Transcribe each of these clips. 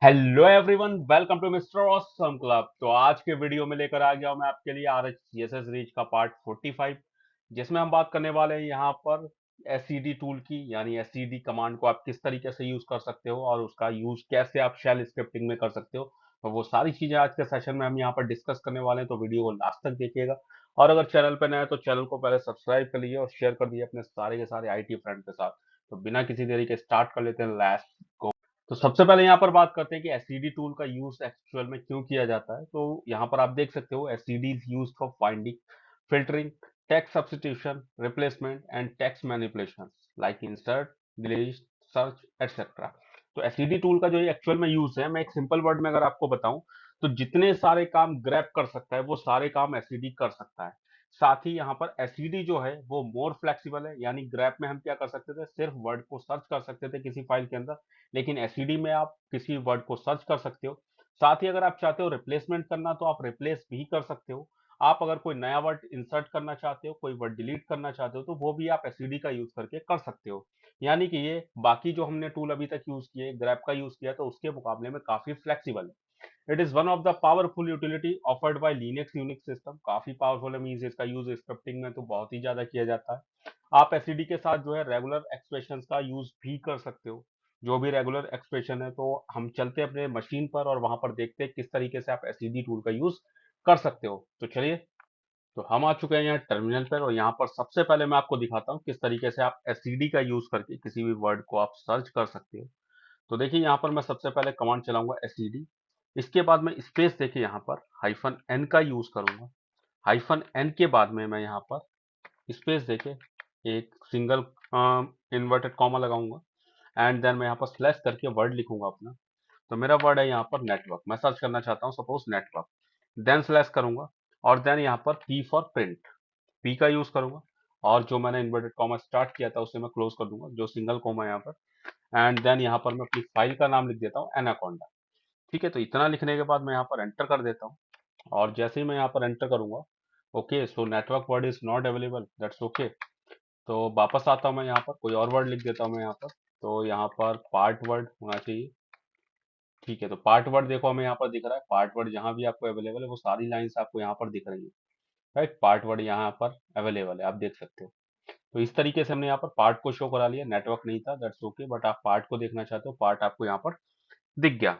Hello everyone, welcome to mister awesome club. तो आज के वीडियो में लेकर आ गया हूं मैं आपके लिए R H C S S reach का पार्ट 45, जिसमें हम बात करने वाले हैं यहाँ पर एससीडी टूल की, यानी एससीडी कमांड को आप किस तरीके से यूज कर सकते हो और उसका यूज कैसे आप शेल स्क्रिप्टिंग में कर सकते हो। तो वो सारी चीजें आज के सेशन में हम यहाँ पर डिस्कस करने वाले हैं, तो वीडियो को लास्ट तक देखिएगा। और अगर चैनल पर नया है तो चैनल को पहले सब्सक्राइब कर लीजिए और शेयर कर दीजिए अपने सारे के सारे आईटी फ्रेंड के साथ। तो बिना किसी देरी के स्टार्ट कर लेते हैं। Let's go. तो सबसे पहले यहाँ पर बात करते हैं कि एससीडी टूल का यूज एक्चुअल में क्यों किया जाता है। तो यहाँ पर आप देख सकते हो SCD is used for finding, filtering, text substitution, replacement and text manipulation like insert, delete, search etcetera. तो एससीडी टूल का जो एक्चुअल में यूज है, मैं एक सिंपल वर्ड में अगर आपको बताऊं तो जितने सारे काम ग्रैब कर सकता है वो सारे काम एससीडी कर सकता है। साथ ही यहाँ पर एससीडी जो है वो मोर फ्लेक्सिबल है, यानी ग्रैब में हम क्या कर सकते थे, सिर्फ वर्ड को सर्च कर सकते थे किसी फाइल के अंदर, लेकिन एससीडी में आप किसी वर्ड को सर्च कर सकते हो। साथ ही अगर आप चाहते हो रिप्लेसमेंट करना तो आप रिप्लेस भी कर सकते हो। आप अगर कोई नया वर्ड इंसर्ट करना चाहते हो, कोई वर्ड डिलीट करना चाहते हो, तो वो भी आप एससीडी का यूज करके कर सकते हो। यानी कि ये बाकी जो हमने टूल अभी तक यूज किए, ग्रैब का यूज किया, तो उसके मुकाबले में काफी फ्लेक्सिबल है। It is one of the powerful utility offered by Linux Unix system. काफी पावरफुल है, मींस इसका यूज स्क्रिप्टिंग में तो बहुत ही ज्यादा किया जाता है। आप एससीडी के साथ जो है रेगुलर एक्सप्रेशंस का यूज भी कर सकते हो। जो भी रेगुलर एक्सप्रेशन है, तो हम चलते हैं अपने मशीन पर और वहां पर देखते हैं किस तरीके से आप एससीडी टूल का यूज कर सकते हो। तो चलिए, तो हम आ चुके हैं यहाँ टर्मिनल पर और यहाँ पर सबसे पहले मैं आपको दिखाता हूँ किस तरीके से आप एससीडी का यूज करके किसी भी वर्ड को आप सर्च कर सकते हो। तो देखिए, यहाँ पर मैं सबसे पहले कमांड चलाऊंगा एससीडी। इसके बाद मैं स्पेस देखिए यहाँ पर हाइफन एन का यूज करूंगा। हाइफन एन के बाद में मैं यहाँ पर स्पेस देके एक सिंगल इन्वर्टेड कॉमा लगाऊंगा एंड देन मैं यहाँ पर स्लैश करके वर्ड लिखूंगा अपना। तो मेरा वर्ड है यहाँ पर नेटवर्क, मैं सर्च करना चाहता हूँ सपोज नेटवर्क। देन स्लैश करूंगा और देन यहाँ पर पी फॉर प्रिंट, पी का यूज करूंगा। और जो मैंने इन्वर्टेड कॉमा स्टार्ट किया था उसे मैं क्लोज कर दूंगा, जो सिंगल कॉमा है यहाँ पर। एंड देन यहाँ पर मैं अपनी फाइल का नाम लिख देता हूँ एनाकोंडा। ठीक है, तो इतना लिखने के बाद मैं यहाँ पर एंटर कर देता हूँ। और जैसे ही मैं यहाँ पर एंटर करूंगा, okay, so network word is not available, that's okay. तो वापस आता हूँ, मैं यहाँ पर कोई और वर्ड लिख देता हूँ मैं यहाँ पर। तो यहाँ पर पार्ट वर्ड होना चाहिए। ठीक है, तो पार्ट वर्ड देखो हमें यहाँ पर दिख रहा है। पार्ट वर्ड जहाँ भी आपको अवेलेबल है वो सारी लाइंस आपको यहाँ पर दिख रही है। राइट, पार्ट वर्ड यहाँ पर अवेलेबल है, आप देख सकते हो। तो इस तरीके से हमने यहाँ पर पार्ट को शो करा लिया। नेटवर्क नहीं था, दैट्स ओके, बट आप पार्ट को देखना चाहते हो, पार्ट आपको यहाँ पर दिख गया।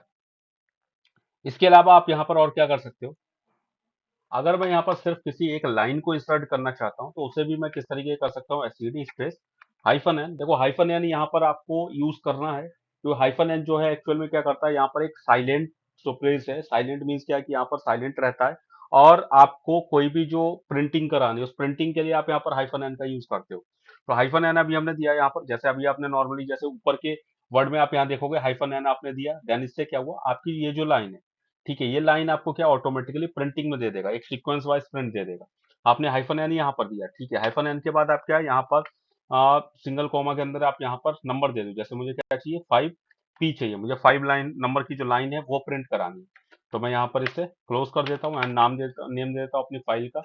इसके अलावा आप यहाँ पर और क्या कर सकते हो, अगर मैं यहाँ पर सिर्फ किसी एक लाइन को इंसर्ट करना चाहता हूँ तो उसे भी मैं किस तरीके कर सकता हूँ, एससीडी स्पेस हाइफन एन। देखो हाइफन एन यहाँ पर आपको यूज करना है, तो हाइफन एन जो है एक्चुअल में क्या करता है, यहाँ पर एक साइलेंट सुप्लेस है। साइलेंट मीन्स क्या है कि यहाँ पर साइलेंट रहता है और आपको कोई भी जो प्रिंटिंग करानी है उस प्रिंटिंग के लिए आप यहाँ पर हाइफन एन का यूज करते हो। तो हाइफन एन अभी हमने दिया यहाँ पर, जैसे अभी आपने नॉर्मली जैसे ऊपर के वर्ड में आप यहाँ देखोगे हाइफन एन आपने दिया, देन इससे क्या हुआ, आपकी ये जो लाइन है, ठीक है, ये लाइन आपको क्या ऑटोमेटिकली प्रिंटिंग में दे देगा, एक सीक्वेंस वाइज प्रिंट दे देगा। आपने हाइफन एन यहाँ पर दिया, ठीक है, हाइफन एन के बाद आप क्या यहाँ पर सिंगल कॉमा के अंदर आप यहाँ पर नंबर दे दो। जैसे मुझे क्या चाहिए, 5 पी चाहिए, मुझे 5 लाइन नंबर की जो लाइन है वो प्रिंट करानी है। तो मैं यहाँ पर इसे क्लोज कर देता हूँ एंड नेम दे देता हूँ अपनी फाइल का।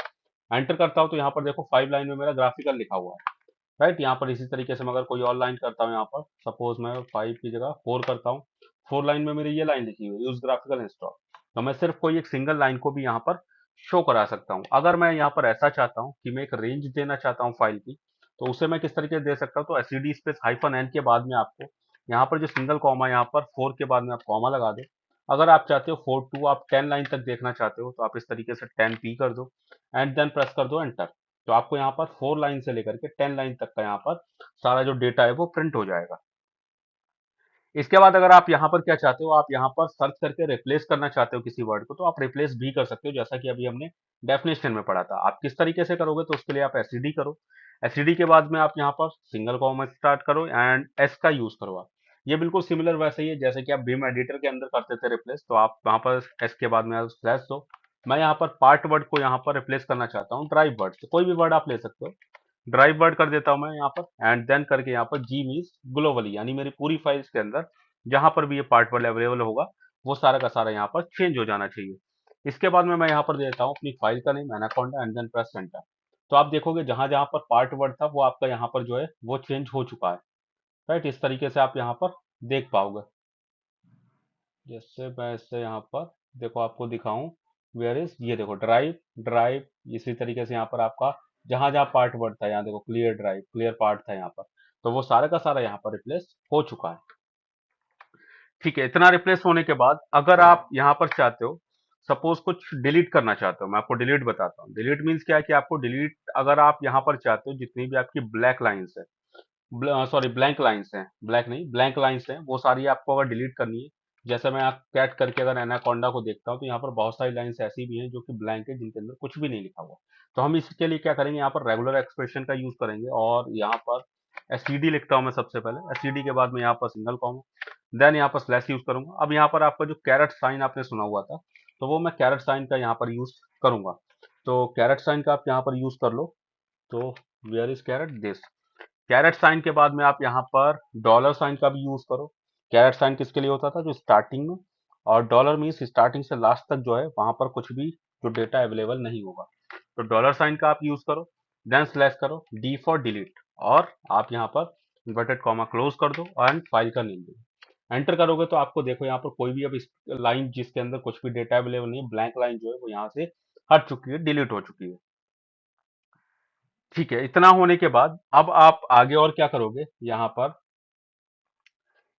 एंटर करता हूँ तो यहाँ पर देखो 5 लाइन में मेरा ग्राफिकल लिखा हुआ है। राइट, यहाँ पर इसी तरीके से मैं अगर कोई और लाइन करता हूँ, यहाँ पर सपोज मैं 5 की जगह 4 करता हूँ। 4 लाइन में मेरी ये लाइन लिखी हुई है, यूज ग्राफिकल इंस्टॉल। तो मैं सिर्फ कोई एक सिंगल लाइन को भी यहाँ पर शो करा सकता हूँ। अगर मैं यहाँ पर ऐसा चाहता हूँ कि मैं एक रेंज देना चाहता हूँ फाइल की, तो उसे मैं किस तरीके से दे सकता हूँ, तो एससीडी स्पेस हाइफन एन के बाद में आपको यहाँ पर जो सिंगल कॉमा, यहाँ पर 4 के बाद में आप कॉमा लगा दो। अगर आप चाहते हो 4 टू आप 10 लाइन तक देखना चाहते हो, तो आप इस तरीके से 10 पी कर दो एंड देन प्रेस कर दो एंटर। तो आपको यहाँ पर 4 लाइन से लेकर के 10 लाइन तक का यहाँ पर सारा जो डेटा है वो प्रिंट हो जाएगा। इसके बाद अगर आप यहाँ पर क्या चाहते हो, आप यहाँ पर सर्च करके रिप्लेस करना चाहते हो किसी वर्ड को, तो आप रिप्लेस भी कर सकते हो, जैसा कि अभी हमने डेफिनेशन में पढ़ा था। आप किस तरीके से करोगे, तो उसके लिए आप एससीडी करो। एससीडी के बाद में आप यहाँ पर सिंगल कॉमा स्टार्ट करो एंड एस का यूज करो आप। ये बिल्कुल सिमिलर वैसे ही है जैसे कि आप बीम एडिटर के अंदर करते थे रिप्लेस, तो आप वहाँ पर एस के बाद में आप स्लैश दो। मैं यहाँ पर पार्ट वर्ड को यहाँ पर रिप्लेस करना चाहता हूँ ड्राइव वर्ड से, कोई भी वर्ड आप ले सकते हो। ड्राइव वर्ड कर देता हूं मैं यहाँ पर एंड देन करके यहाँ पर जी मीन्स ग्लोबली, यानी मेरी पूरी फाइल्स के अंदर जहां पर भी ये पार्ट वर्ड अवेलेबल होगा वो सारा का सारा यहाँ पर चेंज हो जाना चाहिए। इसके बाद में मैं यहाँ पर दे देता हूँ अपनी फाइल का name anaconda and then press enter. तो आप देखोगे जहां जहां पर पार्ट वर्ड था वो आपका यहाँ पर जो है वो चेंज हो चुका है। राइट, इस तरीके से आप यहाँ पर देख पाओगे। जैसे मैं इससे यहाँ पर देखो आपको दिखाऊं, वेयर इज, ये देखो ड्राइव, ड्राइव, इसी तरीके से यहाँ पर आपका जहां जहां पार्ट वर्ड था, यहाँ देखो क्लियर ड्राइव, क्लियर पार्ट था यहाँ पर, तो वो सारा का सारा यहाँ पर रिप्लेस हो चुका है। ठीक है, इतना रिप्लेस होने के बाद अगर आप यहाँ पर चाहते हो, सपोज कुछ डिलीट करना चाहते हो, मैं आपको डिलीट बताता हूँ। डिलीट मीन्स क्या है कि आपको डिलीट, अगर आप यहाँ पर चाहते हो जितनी भी आपकी ब्लैक लाइंस है, सॉरी ब्लैंक लाइंस हैं, ब्लैक नहीं ब्लैंक लाइंस हैं, वो सारी आपको अगर डिलीट करनी है, जैसे मैं आप कैट करके अगर एनाकोंडा को देखता हूँ तो यहाँ पर बहुत सारी लाइंस ऐसी भी हैं जो कि ब्लैंक है, जिनके अंदर कुछ भी नहीं लिखा हुआ। तो हम इसके लिए क्या करेंगे, यहाँ पर रेगुलर एक्सप्रेशन का यूज करेंगे, और यहाँ पर एसटीडी लिखता हूँ मैं सबसे पहले, एसटीडी के बाद में यहाँ पर सिंगल कॉमा, देन यहाँ पर स्लैश यूज करूंगा। अब यहाँ पर आपका जो कैरेट साइन आपने सुना हुआ था, तो वो मैं कैरेट साइन का यहाँ पर यूज करूंगा। तो कैरेट साइन का आप यहाँ पर यूज कर लो। तो where is caret, this. Caret sign के बाद में आप यहाँ पर डॉलर साइन का भी यूज करो। कैरेट साइन किसके लिए होता था, जो स्टार्टिंग में, और डॉलर मीन्स स्टार्टिंग से लास्ट तक जो है वहां पर कुछ भी जो डेटा अवेलेबल नहीं होगा, तो डॉलर साइन का आप यूज करो। देन स्लैश करो, डी फॉर डिलीट, और आप यहाँ पर इन्वर्टेड कॉमा क्लोज कर दो एंड फाइल का नेम दो। एंटर करोगे तो आपको देखो यहाँ पर कोई भी अब इस लाइन जिसके अंदर कुछ भी डेटा अवेलेबल नहीं है, ब्लैंक लाइन जो है वो यहाँ से हट चुकी है, डिलीट हो चुकी है। ठीक है, इतना होने के बाद अब आप आगे और क्या करोगे यहाँ पर,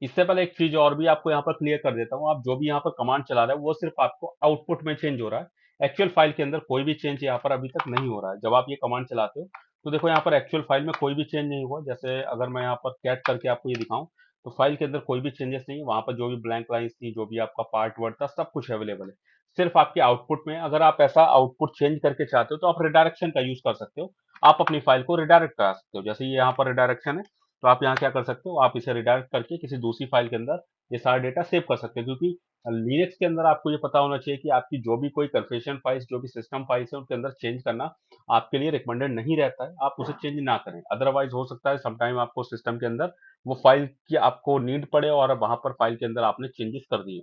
इससे पहले एक चीज और भी आपको यहाँ पर क्लियर कर देता हूँ। आप जो भी यहाँ पर कमांड चला रहे हो वो सिर्फ आपको आउटपुट में चेंज हो रहा है, एक्चुअल फाइल के अंदर कोई भी चेंज यहाँ पर अभी तक नहीं हो रहा है। जब आप ये कमांड चलाते हो तो देखो यहाँ पर एक्चुअल फाइल में कोई भी चेंज नहीं हुआ। जैसे अगर मैं यहाँ पर कैट करके आपको ये दिखाऊं, तो फाइल के अंदर कोई भी चेंजेस नहीं है, वहां पर जो भी ब्लैंक लाइंस थी, जो भी आपका पार्ट वर्ड था, सब कुछ अवेलेबल है। सिर्फ आपके आउटपुट में, अगर आप ऐसा आउटपुट चेंज करके चाहते हो तो आप रिडायरेक्शन का यूज कर सकते हो। आप अपनी फाइल को रिडायरेक्ट करा सकते हो, जैसे ये यहाँ पर रिडायरेक्शन है, तो आप यहाँ क्या कर सकते हो, आप इसे रिडायरेक्ट करके किसी दूसरी फाइल के अंदर ये सारा डेटा सेव कर सकते हैं। क्योंकि लिनक्स के अंदर आपको ये पता होना चाहिए कि आपकी जो भी कोई कन्फेशन फाइल्स, जो भी सिस्टम फाइल्स है, उनके अंदर चेंज करना आपके लिए रिकमेंडेड नहीं रहता है। आप उसे चेंज ना करें, अदरवाइज हो सकता है समटाइम आपको सिस्टम के अंदर वो फाइल की आपको नीड पड़े और वहां पर फाइल के अंदर आपने चेंजेस कर दिए।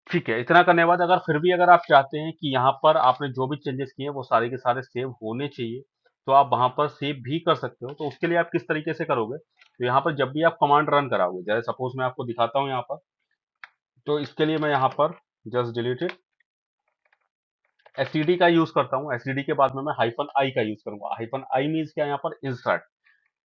ठीक है, इतना करने के बाद अगर फिर भी अगर आप चाहते हैं कि यहाँ पर आपने जो भी चेंजेस किए हैं वो सारे के सारे सेव होने चाहिए, तो आप वहां पर सेव भी कर सकते हो। तो उसके लिए आप किस तरीके से करोगे, तो यहाँ पर जब भी आप कमांड रन कराओगे, जैसे सपोज मैं आपको दिखाता हूँ यहाँ पर, तो इसके लिए मैं यहाँ पर जस्ट डिलीटेड एसटीडी का यूज करता हूँ। एसटीडी के बाद में मैं हाइफन आई का यूज करूंगा। हाइफन आई मीन्स क्या, यहाँ पर इंसर्ट।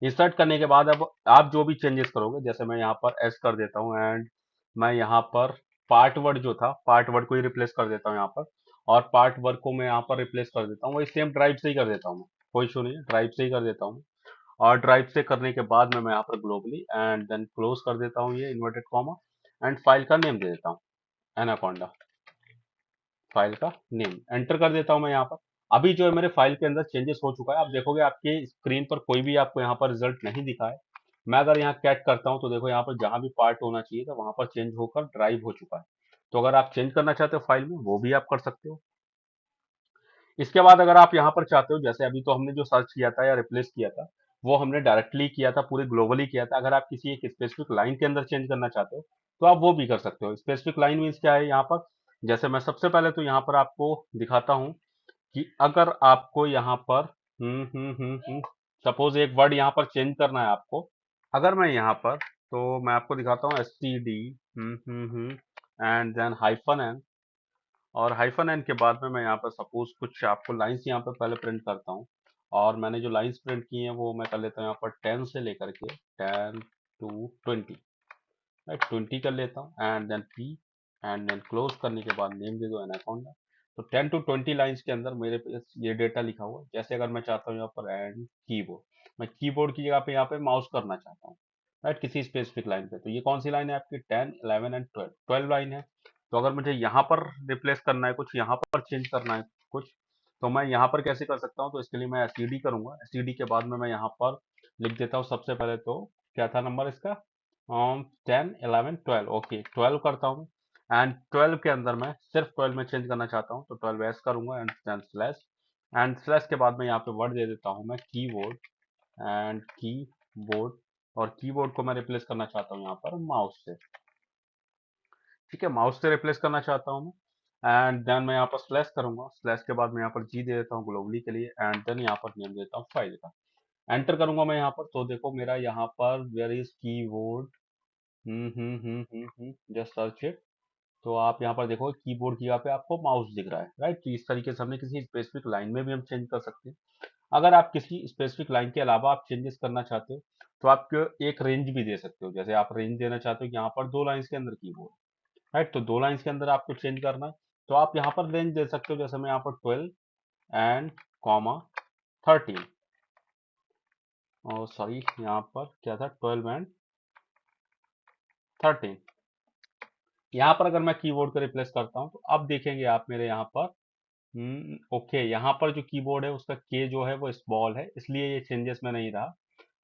इंसर्ट करने के बाद अब आप जो भी चेंजेस करोगे, जैसे मैं यहाँ पर एस कर देता हूँ, एंड मैं यहाँ पर पार्ट वर्ड जो था, पार्ट वर्ड को ही रिप्लेस कर देता हूँ यहाँ पर, और पार्ट वर्ड को मैं यहाँ पर रिप्लेस कर देता हूँ, वही सेम ड्राइव से ही कर देता हूँ मैं, कोई इशू नहीं है, ड्राइव से ही कर देता हूँ। और ड्राइव से करने के बाद में मैं यहाँ पर ग्लोबली एंड देन क्लोज कर देता हूँ ये इन्वर्टेड कॉमा, एंड फाइल का नेम दे देता हूँ एनाकोंडा। फाइल का नेम एंटर कर देता हूं मैं यहाँ पर। अभी जो है मेरे फाइल के अंदर चेंजेस हो चुका है। आप देखोगे आपके स्क्रीन पर कोई भी आपको यहाँ पर रिजल्ट नहीं दिखा है। मैं अगर यहाँ कैट करता हूँ तो देखो यहाँ पर जहां भी पार्ट होना चाहिए था वहां पर चेंज होकर ड्राइव हो चुका है। तो अगर आप चेंज करना चाहते हो फाइल में, वो भी आप कर सकते हो। इसके बाद अगर आप यहाँ पर चाहते हो, जैसे अभी तो हमने जो सर्च किया था या रिप्लेस किया था, वो हमने डायरेक्टली किया था, पूरे ग्लोबली किया था। अगर आप किसी एक स्पेसिफिक लाइन के अंदर चेंज करना चाहते हो तो आप वो भी कर सकते हो। स्पेसिफिक लाइन मीन्स क्या है यहाँ पर, जैसे मैं सबसे पहले तो यहाँ पर आपको दिखाता हूँ कि अगर आपको यहाँ पर सपोज एक वर्ड यहाँ पर चेंज करना है आपको, अगर मैं यहाँ पर, तो मैं आपको दिखाता हूँ S T D and then hyphen N, और हाइफन एन के बाद में मैं यहाँ पर सपोज कुछ आपको लाइंस यहाँ पर पहले प्रिंट करता हूँ। और मैंने जो लाइंस प्रिंट की हैं वो मैं कर लेता हूँ यहाँ पर 10 से लेकर के 10 to 20, राइट, 20 कर लेता हूँ, and then P, and then close करने के बाद नेम दे दो एनाकोंडा। तो 10 to 20 लाइंस के अंदर मेरे पास ये डेटा लिखा हुआ है। जैसे अगर मैं चाहता हूँ यहाँ पर एंड कीबोर्ड, मैं कीबोर्ड की जगह पे यहाँ पे माउस करना चाहता हूँ, राइट, किसी स्पेसिफिक लाइन पे, तो ये कौन सी लाइन है आपकी, 10 11 एंड 12 लाइन है। तो अगर मुझे यहाँ पर रिप्लेस करना है कुछ, यहाँ पर चेंज करना है कुछ, तो मैं यहाँ पर कैसे कर सकता हूँ, तो इसके लिए मैं एसटीडी करूंगा। एसटीडी के बाद में मैं यहाँ पर लिख देता हूँ सबसे पहले, तो क्या था नंबर इसका, 10 11 12, ओके 12 करता हूँ। एंड 12 के अंदर मैं सिर्फ 12 में चेंज करना चाहता हूँ, तो 12 एस करूंगा, and then slash, and slash के बाद में यहाँ पे वर्ड दे देता हूँ मैं कीबोर्ड, एंड कीबोर्ड, और कीबोर्ड को मैं रिप्लेस करना चाहता हूँ यहाँ पर माउस से। ठीक है, माउस से रिप्लेस करना चाहता हूँ मैं, एंड देन मैं यहाँ पर स्लैश करूंगा। स्लैश के बाद मैं यहाँ पर जी दे देता हूँ ग्लोबली के लिए, एंड देन यहाँ पर नेम देता हूँ फाइल का। एंटर करूंगा मैं यहाँ पर, तो देखो मेरा यहाँ पर where is keyboard, just search it, तो आप यहाँ पर देखो कीबोर्ड की जगह पे आपको माउस दिख रहा है, राइट। तो इस तरीके से हमने किसी स्पेसिफिक लाइन में भी हम चेंज कर सकते हैं। अगर आप किसी स्पेसिफिक लाइन के अलावा आप चेंजेस करना चाहते हो तो आप एक रेंज भी दे सकते हो। जैसे आप रेंज देना चाहते हो कि यहाँ पर 2 लाइन्स के अंदर कीबोर्ड, राइट। तो 2 लाइन्स के अंदर आपको चेंज करना है तो आप यहाँ पर रेंज दे सकते हो। जैसे मैं यहाँ पर 12 एंड कॉमा 13, और सॉरी यहाँ पर क्या था, 12 एंड 13। यहाँ पर अगर मैं कीबोर्ड को रिप्लेस करता हूँ तो अब देखेंगे आप मेरे यहाँ पर ओके, यहाँ पर जो कीबोर्ड है उसका के जो है वो स्मॉल है, इसलिए ये चेंजेस में नहीं रहा।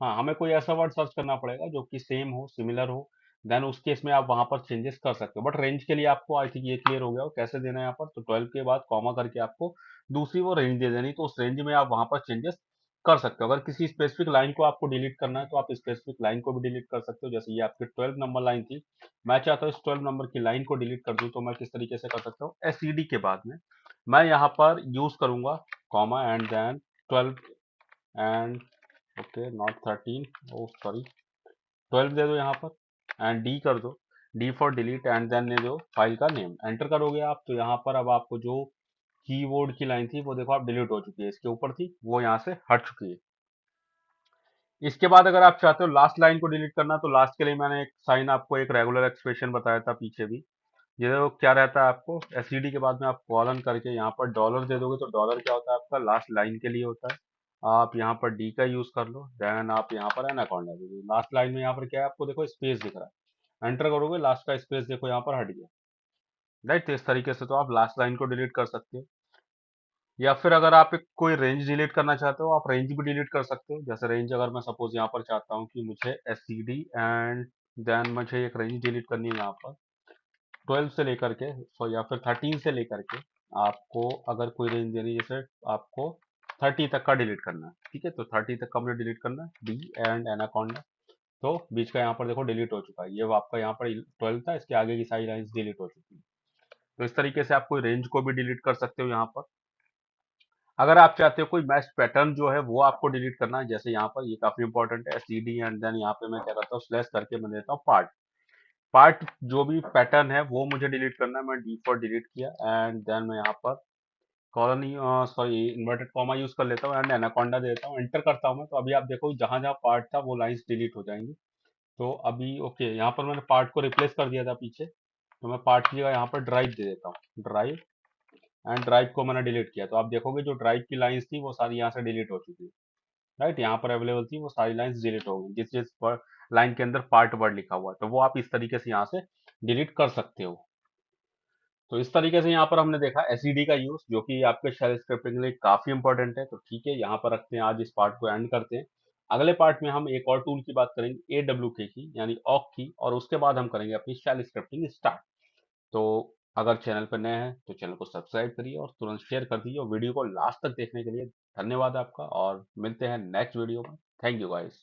हाँ, हमें कोई ऐसा वर्ड सर्च करना पड़ेगा जो कि सेम हो, सिमिलर हो, देन उस केस में आप वहां पर चेंजेस कर सकते हो। बट रेंज के लिए आपको आई थिंक ये क्लियर हो गया हो कैसे देना है। यहाँ पर तो 12 के बाद कॉमा करके आपको दूसरी वो रेंज दे देनी, तो उस रेंज में आप वहां पर चेंजेस कर सकते हो। अगर किसी स्पेसिफिक लाइन को आपको डिलीट करना है तो आप स्पेसिफिक लाइन को भी डिलीट कर सकते हो। जैसे ये आपकी 12 नंबर लाइन थी, मैं चाहता हूँ इस 12 नंबर की लाइन को डिलीट कर दूं, तो मैं किस तरीके से कर सकता हूँ, एसईडी के बाद में मैं यहाँ पर यूज करूंगा comma and then 12 and okay not 13, oh sorry 12 दे दो यहाँ पर एंड डी कर दो, D for delete and then ले दो फाइल का नेम, एंटर करोगे आप तो यहाँ पर अब आपको जो कीबोर्ड की लाइन थी वो देखो आप डिलीट हो चुकी है, इसके ऊपर थी वो यहाँ से हट चुकी है। इसके बाद अगर आप चाहते हो लास्ट लाइन को डिलीट करना तो लास्ट के लिए मैंने एक साइन आपको एक रेगुलर एक्सप्रेशन बताया था पीछे भी। ये देखो क्या रहता है, आपको एसईडी के बाद में आप कॉलन करके यहाँ पर डॉलर दे दोगे तो डॉलर क्या होता है आपका लास्ट लाइन के लिए होता है। आप यहाँ पर डी का यूज कर लो, देन आप यहाँ पर एनाकोंडा दे दो। लास्ट लाइन में यहाँ पर क्या है आपको देखो स्पेस दिख रहा है, एंटर करोगे लास्ट का स्पेस देखो यहाँ पर हट गया, राइट। तो इस तरीके से तो आप लास्ट लाइन को डिलीट कर सकते हो। या फिर अगर आप एक कोई रेंज डिलीट करना चाहते हो आप रेंज भी डिलीट कर सकते हो। जैसे रेंज अगर मैं सपोज यहाँ पर चाहता हूँ कि मुझे एससीडी एंड देन मुझे एक रेंज डिलीट करनी है यहाँ पर 12 से लेकर के, सो या फिर 13 से लेकर के आपको अगर कोई रेंज देनी है, जैसे आपको 30 तक का डिलीट करना है, ठीक है। तो 30 तक का मुझे डिलीट करना है, डी एंड एनाकोंडा। तो बीच का यहाँ पर देखो डिलीट हो चुका है, ये वो आपका यहाँ पर 12 था, इसके आगे की सारी लाइन्स डिलीट हो चुकी है। तो इस तरीके से आप कोई रेंज को भी डिलीट कर सकते हो यहाँ पर। अगर आप चाहते हो कोई मैच पैटर्न जो है वो आपको डिलीट करना है, जैसे यहाँ पर ये काफी इंपॉर्टेंट है सी डी एंड देन यहाँ पे मैं क्या करता हूँ स्लैश करके मैं देता हूँ पार्ट। पार्ट जो भी पैटर्न है वो मुझे डिलीट करना है, मैं डी फॉर डिलीट किया एंड देन मैं यहाँ पर colony sorry inverted comma use कर लेता हूँ एंड एनाकोंडा दे देता हूँ, एंटर करता हूँ मैं। तो अभी आप देखो जहां जहां पार्ट था वो लाइंस डिलीट हो जाएंगी। तो अभी ओके, यहाँ पर मैंने पार्ट को रिप्लेस कर दिया था पीछे, तो मैं पार्ट की जगह यहाँ पर ड्राइव दे देता हूँ, ड्राइव एंड ड्राइव को मैंने डिलीट किया। तो आप देखोगे जो ड्राइव की लाइंस थी वो सारी यहाँ से डिलीट हो चुकी है, राइट। यहाँ पर अवेलेबल थी वो सारी लाइंस डिलीट हो गई, जिस जिस लाइन के अंदर पार्ट वर्ड लिखा हुआ है तो वो आप इस तरीके से यहाँ से डिलीट कर सकते हो। तो इस तरीके से यहाँ पर हमने देखा एसईडी का यूज, जो कि आपके शेल स्क्रिप्टिंग के लिए काफी इंपॉर्टेंट है। तो ठीक है, यहाँ पर रखते हैं, आज इस पार्ट को एंड करते हैं। अगले पार्ट में हम एक और टूल की बात करेंगे, AWK की यानी ऑक की, और उसके बाद हम करेंगे अपनी शेल स्क्रिप्टिंग स्टार्ट। तो अगर चैनल पर नए हैं तो चैनल को सब्सक्राइब करिए और तुरंत शेयर कर दीजिए, और वीडियो को लास्ट तक देखने के लिए धन्यवाद आपका, और मिलते हैं नेक्स्ट वीडियो में। Thank you guys.